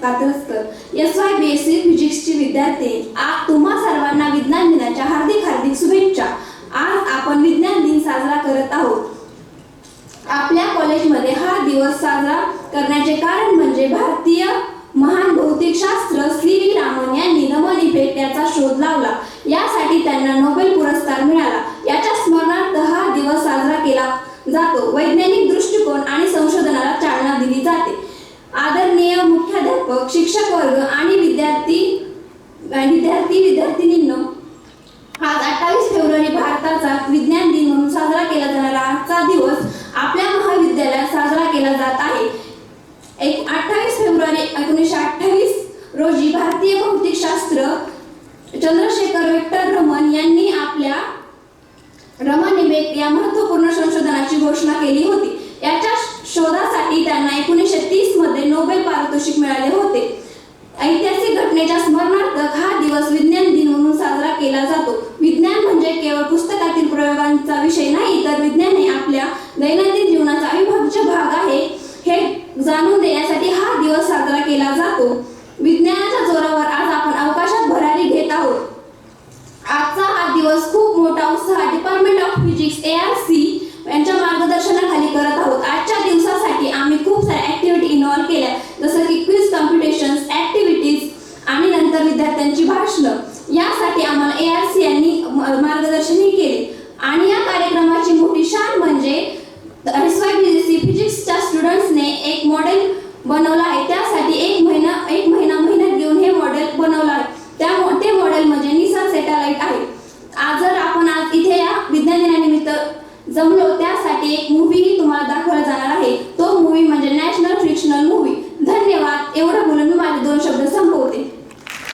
कात्रजकर SY BSc फिजिक्सची विद्यार्थी। आज तुम्हा सर्वांना विज्ञान दिनाच्या हार्दिक शुभेच्छा। आज आपण विज्ञान दिन साजरा करत आहोत। आपल्या कॉलेजमध्ये हा दिवस साजरा करण्याचे कारण म्हणजे भारतीय महान भौतिकशास्त्र सी व्ही रामन यांनी रमन इफेक्ट याचा शोध लावला। यासाठी त्यांना नोबेल पुरस्कार मिळाला। याच्या स्मरणार्थ हा दिवस साजरा केला जातो। वैज्ञानिक दृष्टिकोन आणि संशोधनाला चालना दिली जाते। आदरणीय मुख्याध्यापक, शिक्षक वर्ग आणि विद्यार्थिनींनो, आज 28 फेब्रुवारी भारताचा विज्ञान दिन म्हणून साजरा केला जाणारा आजचा दिवस आपल्या महाविद्यालयात साजरा केला जात आहे। 28 फेब्रुवारी 1928 रोजी भारतीय भौतिकशास्त्र चंद्रशेखर विक्टर रमन यांनी आपल्या रमन इफेक्ट या महत्त्वपूर्ण संशोधनाची घोषणा केली होती। याच्या शोधासाठी त्यांना 1930 मध्ये नोबेल पारितोषिक मिळाले होते। ऐतिहासिक घटनेच्या स्मरणार्थ हा दिवस विज्ञान दिन म्हणून साजरा केला जातो। विज्ञान म्हणजे केवळ पुस्तकातील प्रयोगांचा विषय नाही, तर विज्ञान हे आपल्या दैनंदिन जीवनाचा अविभाज्य भाग आहे हे जाणून देण्यासाठी हा दिवस साजरा केला जातो। विज्ञानाच्या जोरावर आज आपण अवकाशात भरारी घेत आहोत। आजचा हा दिवस खूप मोठा उत्साह डिपार्टमेंट ऑफ फिजिक्स ARC यांच्या मार्गदर्शनाखाली करत आहोत। आजच्या दिवसासाठी आम्ही खूप साऱ्या ऍक्टिव्हिटी इन्व्हॉल्व केल्या, जसं की क्विज कॉम्पिटिशन्स, ऍक्टिव्हिटीज आणि नंतर विद्यार्थ्यांची भाषणं। यासाठी आम्हाला ARC यांनी मार्गदर्शनही केले आणि या कार्यक्रमाची मोठी शान म्हणजे SY BSc फिजिक्सच्या स्टुडंट्सने एक मॉडेल बनवला आहे। त्यासाठी एक महिना